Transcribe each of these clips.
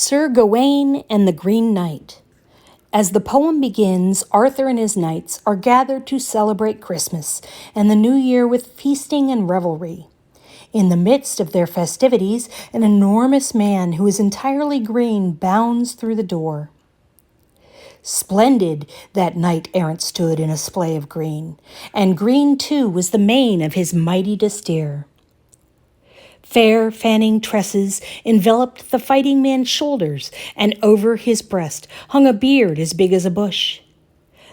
Sir Gawain and the Green Knight. As the poem begins, Arthur and his knights are gathered to celebrate Christmas and the New Year with feasting and revelry. In the midst of their festivities, an enormous man who is entirely green bounds through the door. Splendid that knight-errant stood in a splay of green, and green too was the mane of his mighty destrier. Fair fanning tresses enveloped the fighting man's shoulders, and over his breast hung a beard as big as a bush.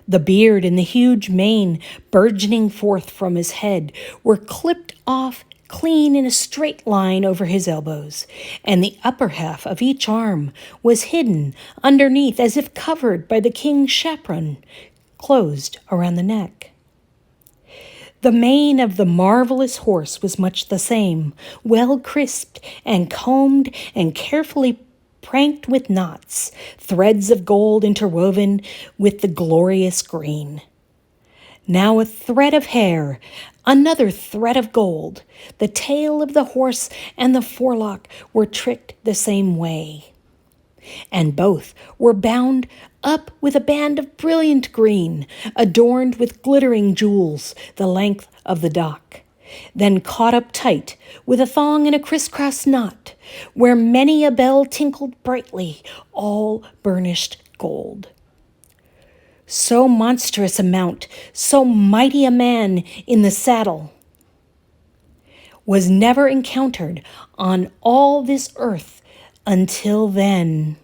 The beard and the huge mane burgeoning forth from his head were clipped off clean in a straight line over his elbows, and the upper half of each arm was hidden underneath as if covered by the king's chaperon, closed around the neck. The mane of the marvelous horse was much the same, well crisped and combed and carefully pranked with knots, threads of gold interwoven with the glorious green. Now a thread of hair, another thread of gold. The tail of the horse and the forelock were tricked the same way, and both were bound up with a band of brilliant green, adorned with glittering jewels the length of the dock, then caught up tight with a thong in a crisscross knot, where many a bell tinkled brightly, all burnished gold. So monstrous a mount, so mighty a man in the saddle, was never encountered on all this earth until then.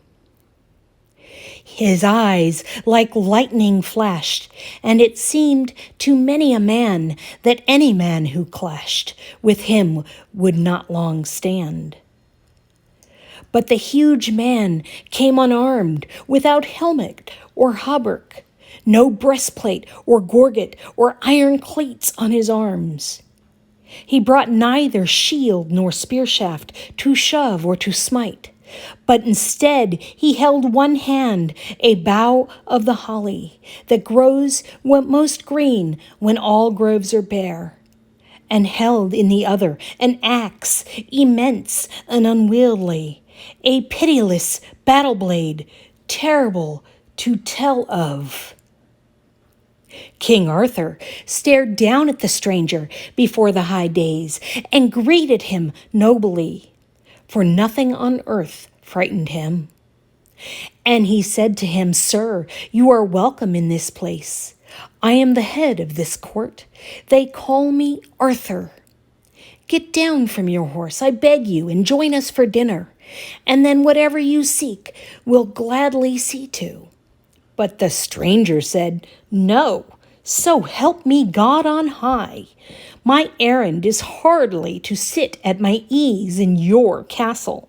His eyes like lightning flashed, and it seemed to many a man that any man who clashed with him would not long stand. But the huge man came unarmed, without helmet or hauberk, no breastplate or gorget or iron cleats on his arms. He brought neither shield nor spear shaft to shove or to smite, but instead he held one hand a bough of the holly that grows most green when all groves are bare, and held in the other an axe immense and unwieldy, a pitiless battle blade, terrible to tell of. King Arthur stared down at the stranger before the high days and greeted him nobly, for nothing on earth frightened him. And he said to him, "Sir, you are welcome in this place. I am the head of this court. They call me Arthur. Get down from your horse, I beg you, and join us for dinner, and then whatever you seek we'll gladly see to." But the stranger said, "No, so help me God on high. My errand is hardly to sit at my ease in your castle.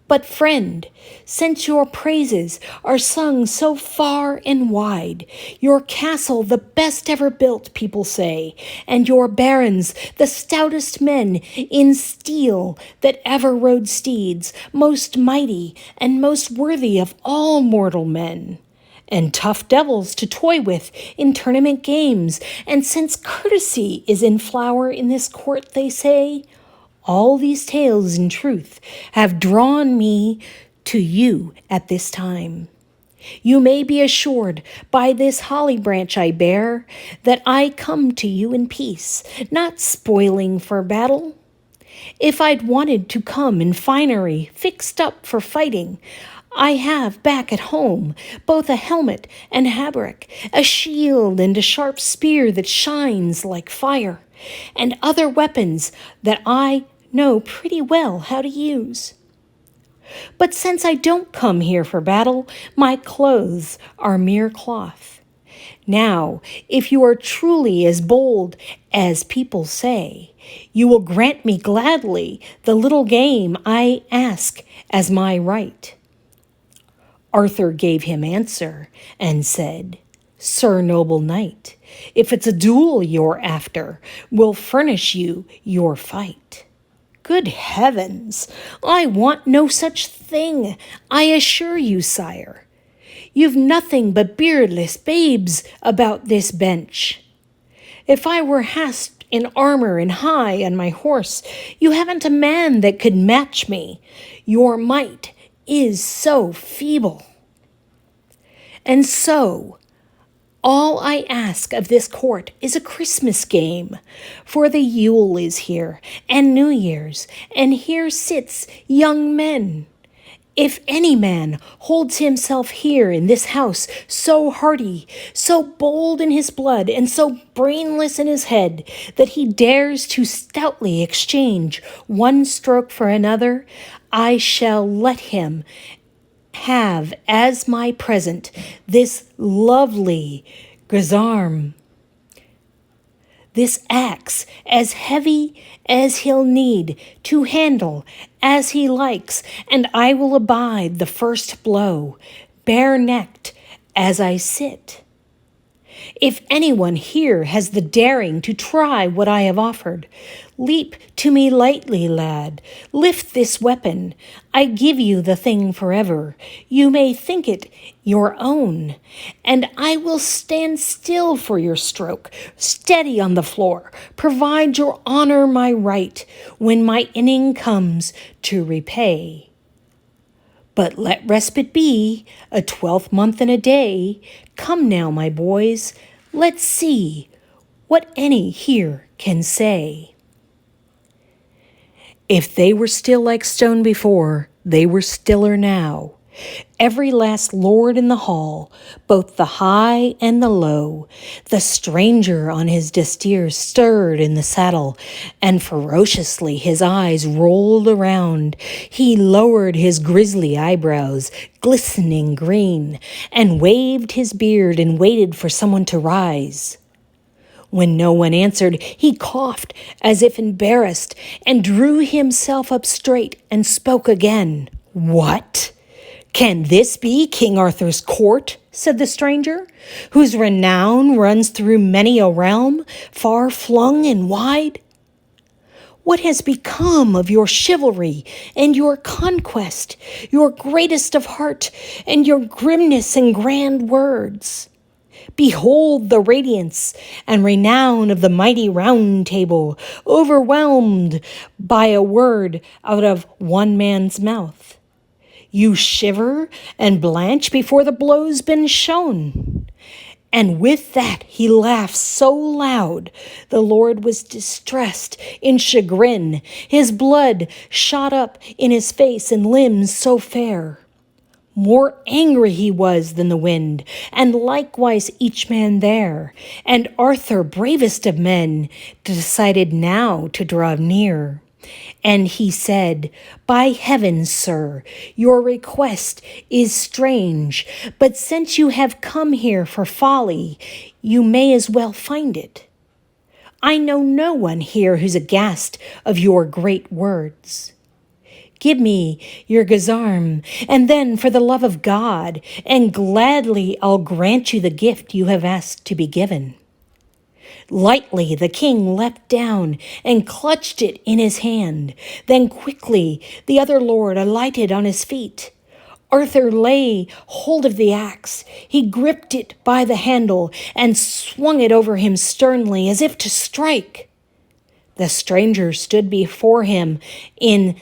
But friend, since your praises are sung so far and wide, your castle the best ever built, people say, and your barons the stoutest men in steel that ever rode steeds, most mighty and most worthy of all mortal men, and tough devils to toy with in tournament games, and since courtesy is in flower in this court, they say, all these tales in truth have drawn me to you at this time. You may be assured by this holly branch I bear that I come to you in peace, not spoiling for battle. If I'd wanted to come in finery fixed up for fighting, I have back at home both a helmet and hauberk, a shield and a sharp spear that shines like fire, and other weapons that I know pretty well how to use. But since I don't come here for battle, my clothes are mere cloth. Now, if you are truly as bold as people say, you will grant me gladly the little game I ask as my right." Arthur gave him answer and said, "Sir noble knight, if it's a duel you're after, we'll furnish you your fight." "Good heavens, I want no such thing, I assure you, sire. You've nothing but beardless babes about this bench. If I were hasped in armor and high on my horse, you haven't a man that could match me. Your might is so feeble. And so, all I ask of this court is a Christmas game, for the Yule is here, and New Year's, and here sits young men. If any man holds himself here in this house so hardy, so bold in his blood, and so brainless in his head, that he dares to stoutly exchange one stroke for another, I shall let him have as my present this lovely gazarm, this axe as heavy as he'll need to handle as he likes, and I will abide the first blow, bare-necked as I sit. If anyone here has the daring to try what I have offered, leap to me lightly, lad. Lift this weapon. I give you the thing forever. You may think it your own, and I will stand still for your stroke, steady on the floor. Provide your honor my right when my inning comes to repay. But let respite be a 12th month and a day. Come now, my boys, let's see what any here can say. If they were still like stone before, they were stiller now. Every last lord in the hall, both the high and the low, the stranger on his desteer stirred in the saddle, and ferociously his eyes rolled around. He lowered his grisly eyebrows, glistening green, and waved his beard and waited for someone to rise. When no one answered, he coughed as if embarrassed, and drew himself up straight and spoke again. "What? Can this be King Arthur's court?" said the stranger, "whose renown runs through many a realm, far flung and wide? What has become of your chivalry and your conquest, your greatest of heart, and your grimness and grand words? Behold the radiance and renown of the mighty Round Table, overwhelmed by a word out of one man's mouth. You shiver and blanch before the blow's been shown." And with that he laughed so loud, the Lord was distressed in chagrin. His blood shot up in his face and limbs so fair. More angry he was than the wind, and likewise each man there. And Arthur, bravest of men, decided now to draw near. And he said, "By heaven, sir, your request is strange, but since you have come here for folly, you may as well find it. I know no one here who's aghast of your great words. Give me your gazarm, and then, for the love of God, and gladly I'll grant you the gift you have asked to be given." Lightly the king leapt down and clutched it in his hand. Then quickly the other lord alighted on his feet. Arthur lay hold of the axe. He gripped it by the handle and swung it over him sternly as if to strike. The stranger stood before him in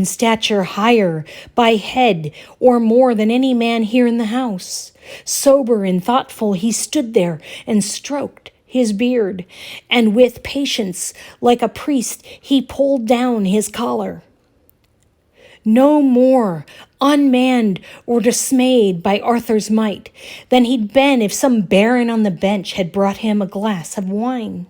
stature higher by head or more than any man here in the house. Sober and thoughtful he stood there and stroked his beard, and with patience, like a priest, he pulled down his collar. No more unmanned or dismayed by Arthur's might than he'd been if some baron on the bench had brought him a glass of wine.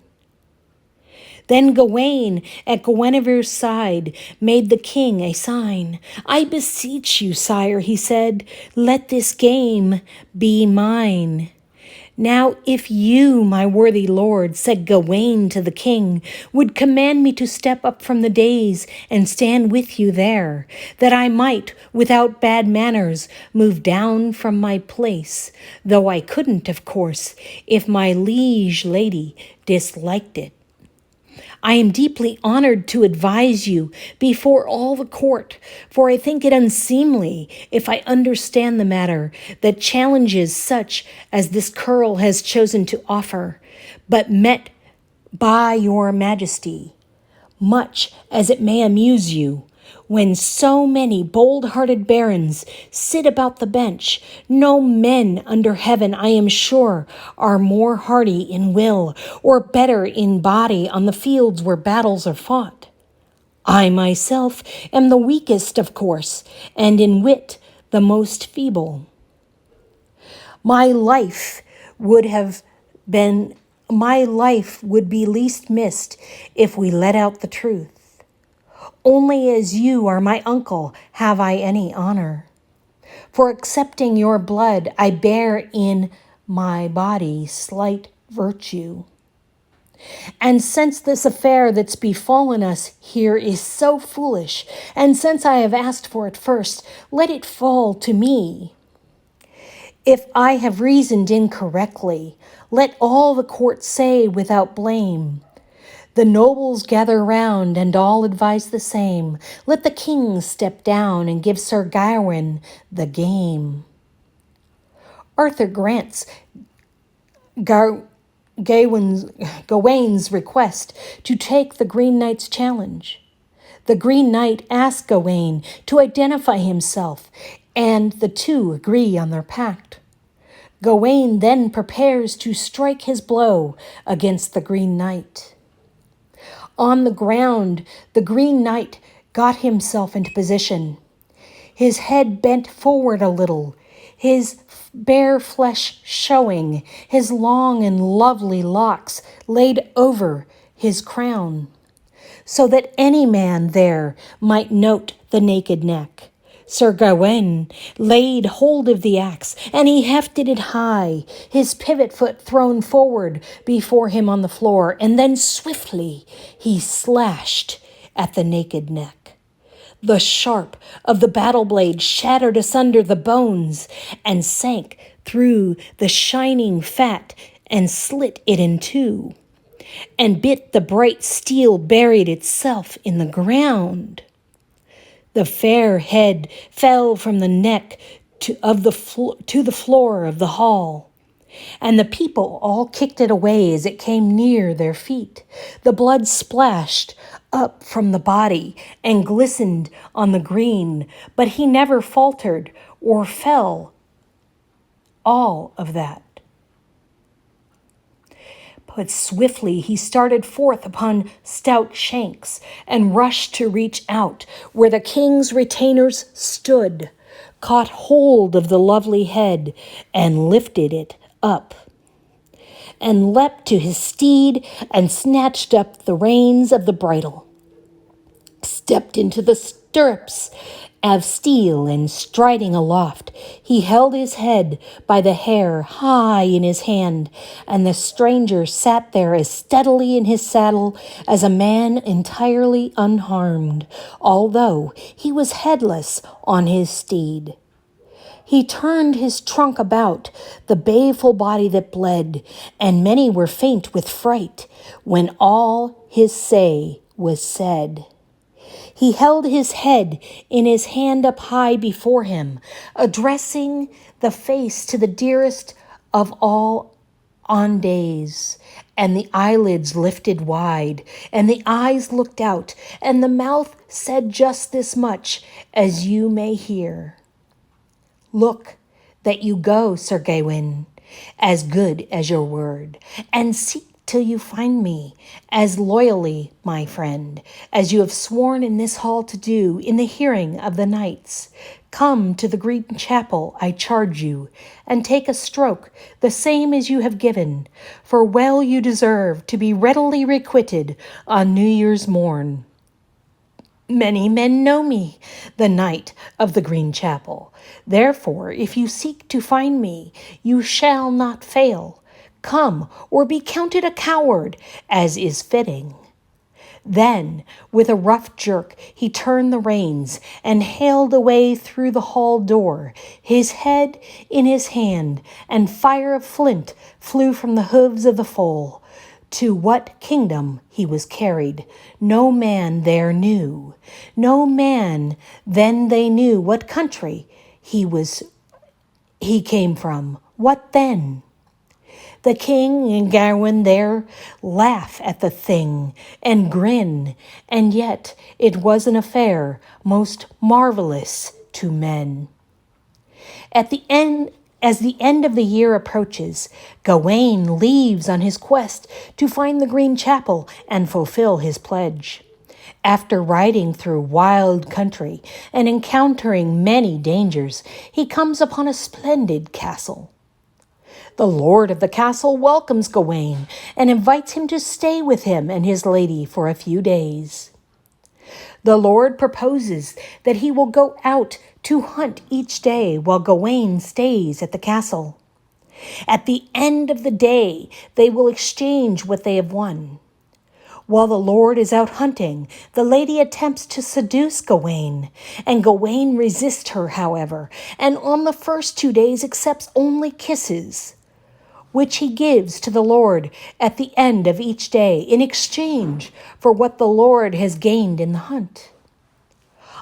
Then Gawain at Guinevere's side made the king a sign. "I beseech you, sire," he said, "let this game be mine." "Now if you, my worthy lord," said Gawain to the king, "would command me to step up from the dais and stand with you there, that I might, without bad manners, move down from my place, though I couldn't, of course, if my liege lady disliked it. I am deeply honored to advise you before all the court, for I think it unseemly, if I understand the matter, that challenges such as this curl has chosen to offer, but met by your majesty, much as it may amuse you, When so many bold-hearted barons sit about the bench, no men under heaven, I am sure, are more hardy in will or better in body on the fields where battles are fought. I myself am the weakest, of course, and in wit the most feeble. My life would be least missed if we let out the truth. Only as you are my uncle have I any honor. For accepting your blood, I bear in my body slight virtue. And since this affair that's befallen us here is so foolish, and since I have asked for it first, let it fall to me. If I have reasoned incorrectly, let all the court say without blame. The nobles gather round and all advise the same. Let the king step down and give Sir Gawain the game. Arthur grants Gawain's request to take the Green Knight's challenge. The Green Knight asks Gawain to identify himself, and the two agree on their pact. Gawain then prepares to strike his blow against the Green Knight. On the ground, the Green Knight got himself into position. His head bent forward a little, his bare flesh showing, his long and lovely locks laid over his crown, so that any man there might note the naked neck. Sir Gawain laid hold of the axe, and he hefted it high, his pivot foot thrown forward before him on the floor, and then swiftly he slashed at the naked neck. The sharp of the battle blade shattered asunder the bones and sank through the shining fat and slit it in two, and bit the bright steel buried itself in the ground. The fair head fell from the neck to the floor of the hall, and the people all kicked it away as it came near their feet. The blood splashed up from the body and glistened on the green, but he never faltered or fell. All of that. But swiftly he started forth upon stout shanks and rushed to reach out where the king's retainers stood, caught hold of the lovely head and lifted it up, and leapt to his steed and snatched up the reins of the bridle, stepped into the stirrups of steel, and striding aloft, he held his head by the hair high in his hand, and the stranger sat there as steadily in his saddle as a man entirely unharmed, although he was headless on his steed. He turned his trunk about, the baleful body that bled, and many were faint with fright when all his say was said. He held his head in his hand up high before him, addressing the face to the dearest of all on days, and the eyelids lifted wide, and the eyes looked out, and the mouth said just this much as you may hear. Look that you go, Sir Gawain, as good as your word, and seek till you find me, as loyally, my friend, as you have sworn in this hall to do in the hearing of the knights. Come to the Green Chapel, I charge you, and take a stroke, the same as you have given, for well you deserve to be readily requited on New Year's morn. Many men know me, the Knight of the Green Chapel. Therefore, if you seek to find me, you shall not fail. Come, or be counted a coward, as is fitting. Then, with a rough jerk, he turned the reins and haled away through the hall door, his head in his hand, and fire of flint flew from the hooves of the foal. To what kingdom he was carried, no man there knew. No man then they knew what country he came from. What then? The king and Gawain there laugh at the thing and grin, and yet it was an affair most marvelous to men. At the end, as the end of the year approaches, Gawain leaves on his quest to find the Green Chapel and fulfill his pledge. After riding through wild country and encountering many dangers, he comes upon a splendid castle. The lord of the castle welcomes Gawain and invites him to stay with him and his lady for a few days. The lord proposes that he will go out to hunt each day while Gawain stays at the castle. At the end of the day, they will exchange what they have won. While the lord is out hunting, the lady attempts to seduce Gawain, and Gawain resists her, however, and on the first 2 days accepts only kisses, which he gives to the lord at the end of each day in exchange for what the lord has gained in the hunt.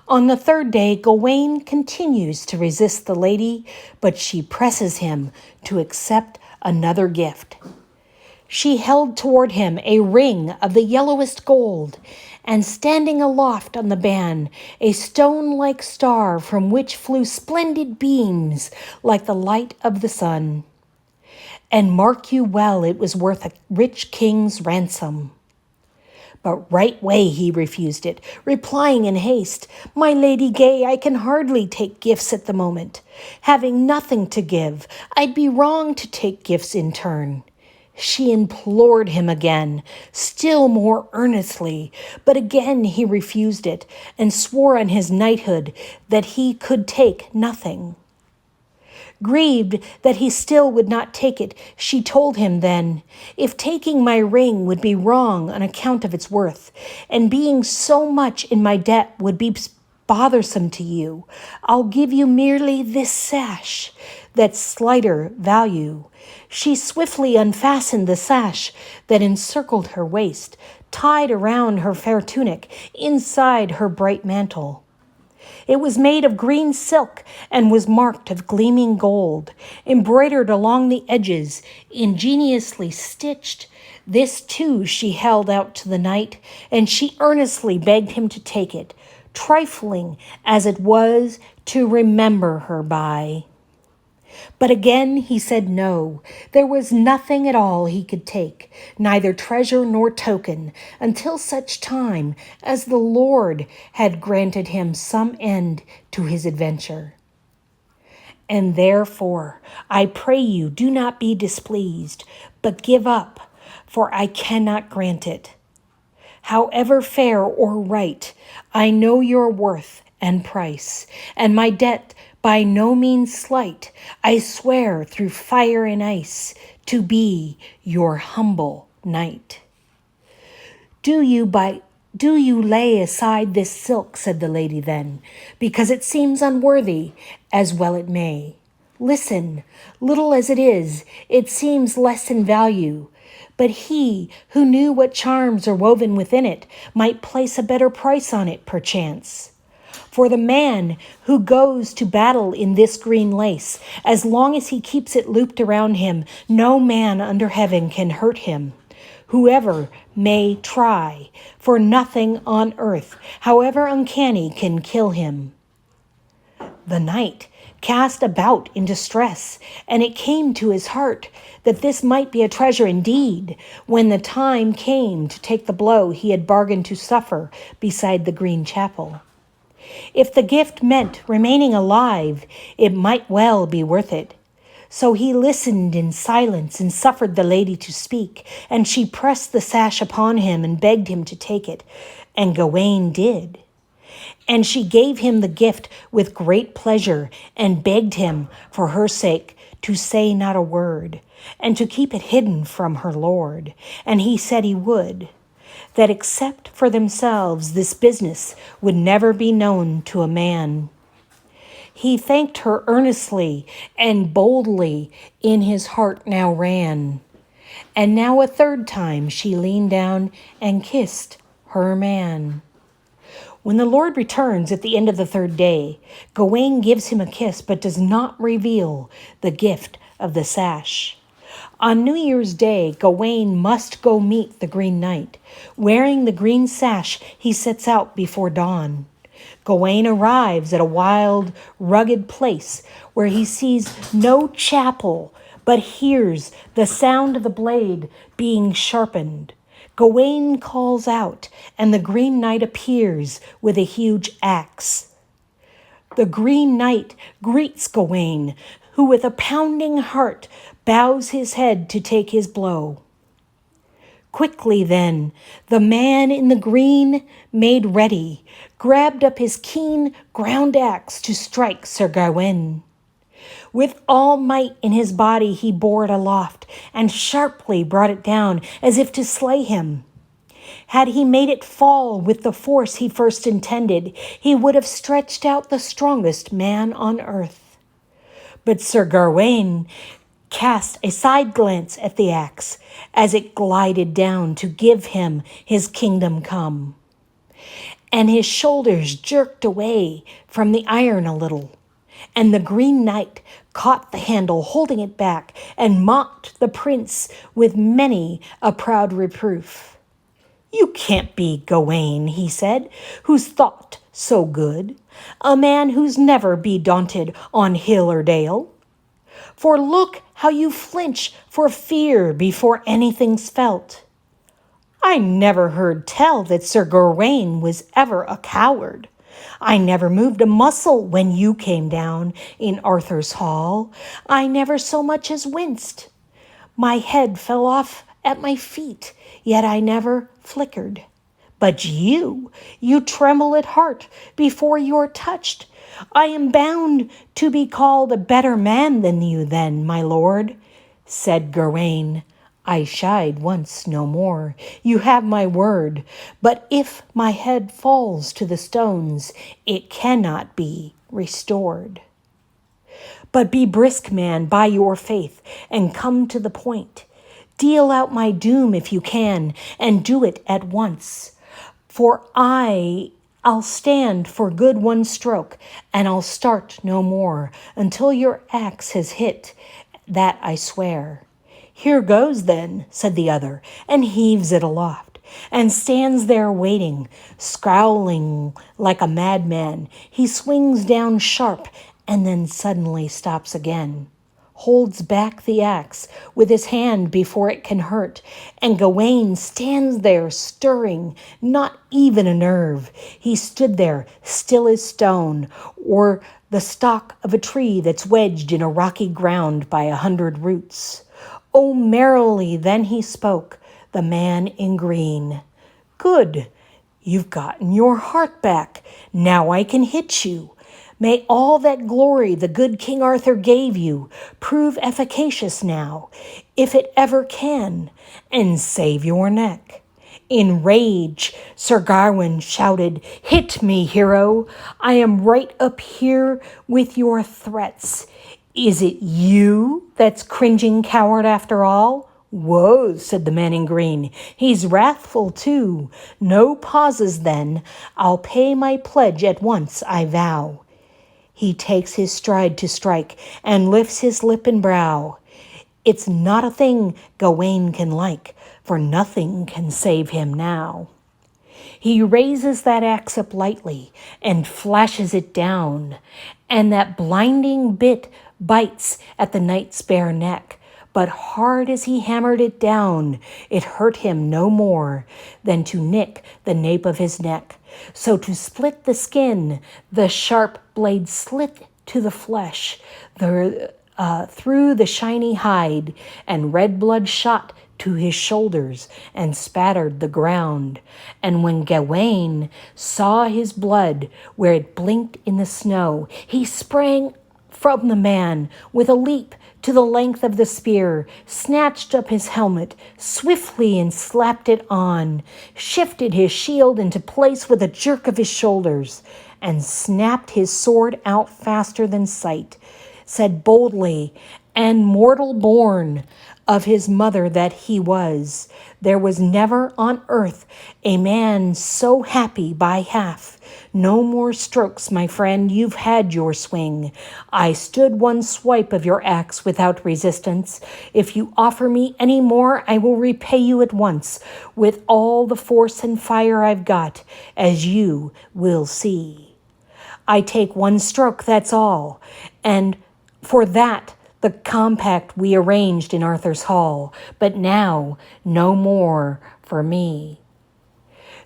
On the third day, Gawain continues to resist the lady, but she presses him to accept another gift. She held toward him a ring of the yellowest gold, and standing aloft on the band, a stone-like star from which flew splendid beams like the light of the sun. And mark you well, it was worth a rich king's ransom. But right way he refused it, replying in haste, "My lady gay, I can hardly take gifts at the moment. Having nothing to give, I'd be wrong to take gifts in turn." She implored him again, still more earnestly, but again he refused it, and swore on his knighthood that he could take nothing. Grieved that he still would not take it, she told him then, "If taking my ring would be wrong on account of its worth, and being so much in my debt would be bothersome to you, I'll give you merely this sash, that's slighter value." She swiftly unfastened the sash that encircled her waist, tied around her fair tunic, inside her bright mantle. It was made of green silk and was marked of gleaming gold, embroidered along the edges, ingeniously stitched. This too she held out to the knight, and she earnestly begged him to take it, trifling as it was to remember her by. But again he said no, there was nothing at all he could take, neither treasure nor token, until such time as the Lord had granted him some end to his adventure. And therefore, I pray you, do not be displeased, but give up, for I cannot grant it. However fair or right, I know your worth and price, and my debt by no means slight. I swear through fire and ice to be your humble knight. Do you lay aside this silk, said the lady then, because it seems unworthy, as well it may. Listen, little as it is, it seems less in value. But he who knew what charms are woven within it might place a better price on it, perchance. For the man who goes to battle in this green lace, as long as he keeps it looped around him, no man under heaven can hurt him. Whoever may try, for nothing on earth, however uncanny, can kill him. The knight cast about in distress, and it came to his heart that this might be a treasure indeed, when the time came to take the blow he had bargained to suffer beside the Green Chapel. If the gift meant remaining alive, it might well be worth it. So he listened in silence and suffered the lady to speak, and she pressed the sash upon him and begged him to take it, and Gawain did. And she gave him the gift with great pleasure, and begged him, for her sake, to say not a word, and to keep it hidden from her lord. And he said he would, that except for themselves this business would never be known to a man. He thanked her earnestly, and boldly in his heart now ran. And now a third time she leaned down and kissed her man. When the Lord returns at the end of the third day, Gawain gives him a kiss, but does not reveal the gift of the sash. On New Year's Day, Gawain must go meet the Green Knight. Wearing the green sash, he sets out before dawn. Gawain arrives at a wild, rugged place where he sees no chapel, but hears the sound of the blade being sharpened. Gawain calls out, and the Green Knight appears with a huge axe. The Green Knight greets Gawain, who with a pounding heart bows his head to take his blow. Quickly then, the man in the green made ready, grabbed up his keen ground axe to strike Sir Gawain. With all might in his body he bore it aloft, and sharply brought it down, as if to slay him. Had he made it fall with the force he first intended, he would have stretched out the strongest man on earth. But Sir Gawain cast a side glance at the axe as it glided down to give him his kingdom come. And his shoulders jerked away from the iron a little, and the Green Knight caught the handle, holding it back, and mocked the prince with many a proud reproof. "You can't be Gawain," he said, "who's thought so good, a man who's never be daunted on hill or dale. For look how you flinch for fear before anything's felt. I never heard tell that Sir Gawain was ever a coward. I never moved a muscle when you came down in Arthur's hall. I never so much as winced. My head fell off at my feet, yet I never flickered. But you tremble at heart before you're touched. I am bound to be called a better man than you then, my lord," said Gawain. "I shied once no more, you have my word, but if my head falls to the stones, it cannot be restored. But be brisk, man, by your faith, and come to the point. Deal out my doom if you can, and do it at once. For I'll stand for good one stroke, and I'll start no more until your axe has hit, that I swear." "Here goes, then," said the other, and heaves it aloft, and stands there waiting, scowling like a madman. He swings down sharp, and then suddenly stops again, holds back the axe with his hand before it can hurt, and Gawain stands there stirring, not even a nerve. He stood there still as stone, or the stalk of a tree that's wedged in a rocky ground by 100 roots. Oh, merrily then he spoke, the man in green. "Good, you've gotten your heart back. Now I can hit you. May all that glory the good King Arthur gave you prove efficacious now, if it ever can, and save your neck." In rage, Sir Gawain shouted, "Hit me, hero! I am right up here with your threats. Is it you that's cringing coward after all?" "Whoa," said the man in green. "He's wrathful too. No pauses then. I'll pay my pledge at once, I vow." He takes his stride to strike, and lifts his lip and brow. It's not a thing Gawain can like, for nothing can save him now. He raises that axe up lightly, and flashes it down, and that blinding bit bites at the knight's bare neck. But hard as he hammered it down, it hurt him no more than to nick the nape of his neck. So to split the skin, the sharp blade slit to the flesh, through the shiny hide, and red blood shot to his shoulders and spattered the ground. And when Gawain saw his blood where it blinked in the snow, he sprang from the man with a leap to the length of the spear, snatched up his helmet swiftly and slapped it on, shifted his shield into place with a jerk of his shoulders, and snapped his sword out faster than sight, said boldly, "And mortal born of his mother that he was. There was never on earth a man so happy by half. No more strokes, my friend, you've had your swing. I stood one swipe of your axe without resistance. If you offer me any more, I will repay you at once with all the force and fire I've got, as you will see. I take one stroke, that's all, and for that the compact we arranged in Arthur's hall, but now no more for me.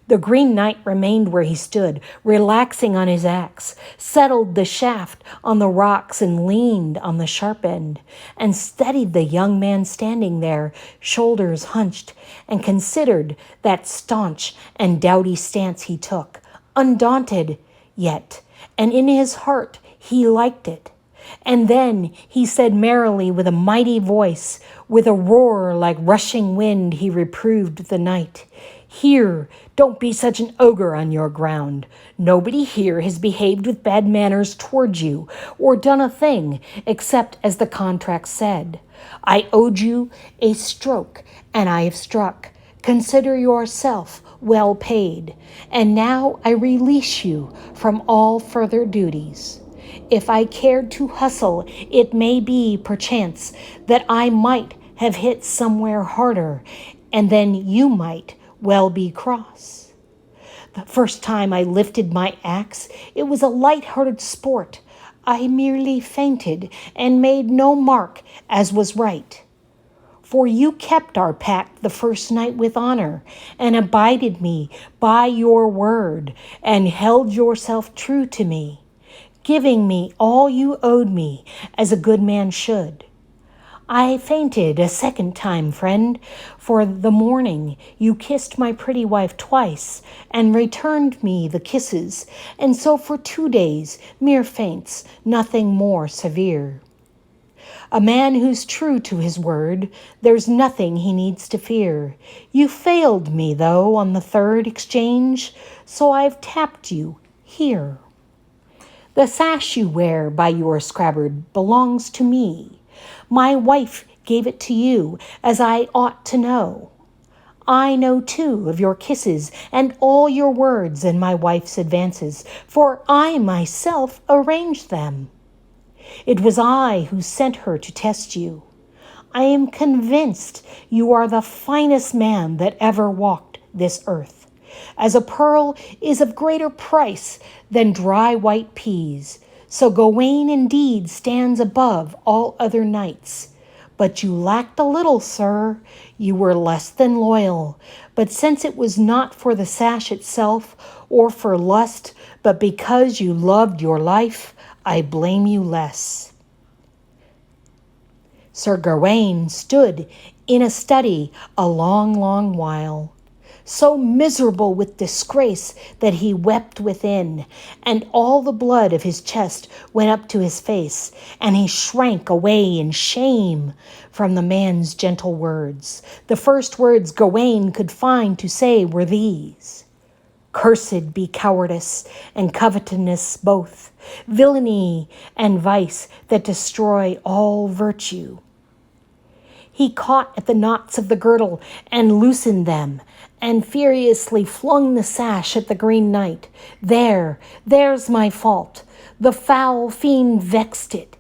The Green Knight remained where he stood, relaxing on his axe, settled the shaft on the rocks and leaned on the sharp end, and steadied the young man standing there, shoulders hunched, and considered that staunch and doughty stance he took, undaunted yet, and in his heart he liked it. And then he said merrily with a mighty voice, with a roar like rushing wind, he reproved the knight. Here, don't be such an ogre on your ground. Nobody here has behaved with bad manners towards you, or done a thing, except as the contract said. I owed you a stroke, and I have struck. Consider yourself well paid, and now I release you from all further duties. If I cared to hustle, it may be, perchance, that I might have hit somewhere harder, and then you might well be cross. The first time I lifted my axe, it was a light-hearted sport. I merely feinted and made no mark, as was right. For you kept our pact the first night with honor, and abided me by your word, and held yourself true to me, giving me all you owed me, as a good man should. I fainted a second time, friend, for the morning you kissed my pretty wife twice, and returned me the kisses, and so for 2 days, mere faints, nothing more severe. A man who's true to his word, there's nothing he needs to fear. You failed me, though, on the third exchange, so I've tapped you here. The sash you wear by your scabbard belongs to me. My wife gave it to you, as I ought to know. I know, too, of your kisses and all your words and my wife's advances, for I myself arranged them. It was I who sent her to test you. I am convinced you are the finest man that ever walked this earth, as a pearl is of greater price than dry white peas. So Gawain indeed stands above all other knights. But you lacked a little, sir. You were less than loyal. But since it was not for the sash itself, or for lust, but because you loved your life, I blame you less. Sir Gawain stood in a study a long, long while, so miserable with disgrace that he wept within, and all the blood of his chest went up to his face, and he shrank away in shame from the man's gentle words. The first words Gawain could find to say were these: Cursed be cowardice and covetousness both, villainy and vice that destroy all virtue. He caught at the knots of the girdle and loosened them, and furiously flung the sash at the Green Knight. There's my fault. The foul fiend vexed it.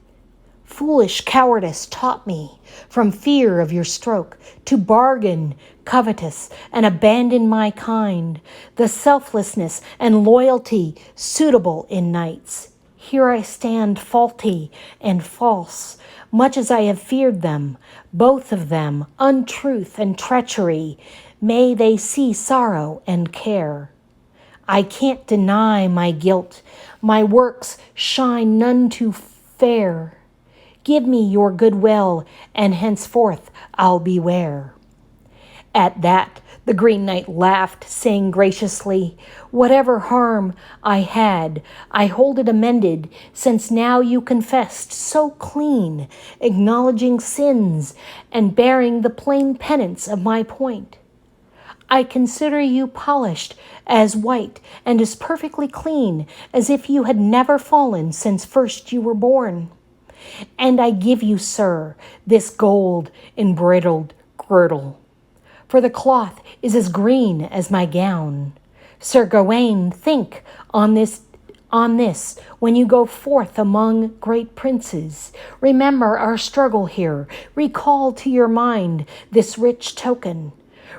Foolish cowardice taught me, from fear of your stroke, to bargain, covetous, and abandon my kind, the selflessness and loyalty suitable in knights. Here I stand faulty and false, much as I have feared them, both of them, untruth and treachery. May they see sorrow and care. I can't deny my guilt. My works shine none too fair. Give me your goodwill, and henceforth I'll beware. At that, the Green Knight laughed, saying graciously, Whatever harm I had, I hold it amended, since now you confessed so clean, acknowledging sins and bearing the plain penance of my point. I consider you polished as white and as perfectly clean as if you had never fallen since first you were born. And I give you, sir, this gold embroidered girdle, for the cloth is as green as my gown. Sir Gawain, think on this when you go forth among great princes. Remember our struggle here. Recall to your mind this rich token.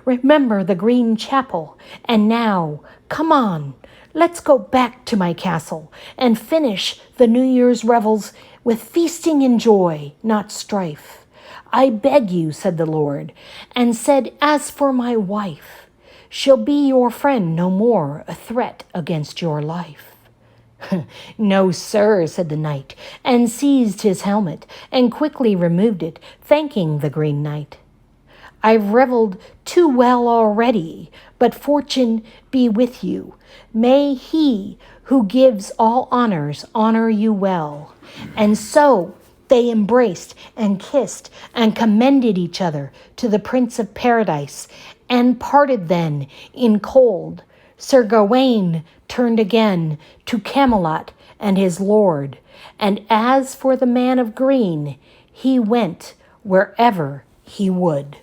Remember the green chapel. And now, come on, let's go back to my castle and finish the New Year's revels with feasting and joy, not strife. I beg you, said the Lord, and said, as for my wife, she'll be your friend no more, a threat against your life. No, sir, said the knight, and seized his helmet, and quickly removed it, thanking the Green Knight. I've reveled too well already, but fortune be with you. May he who gives all honors honor you well. And so they embraced and kissed and commended each other to the Prince of Paradise, and parted then in cold. Sir Gawain turned again to Camelot and his lord, and as for the man of green, he went wherever he would.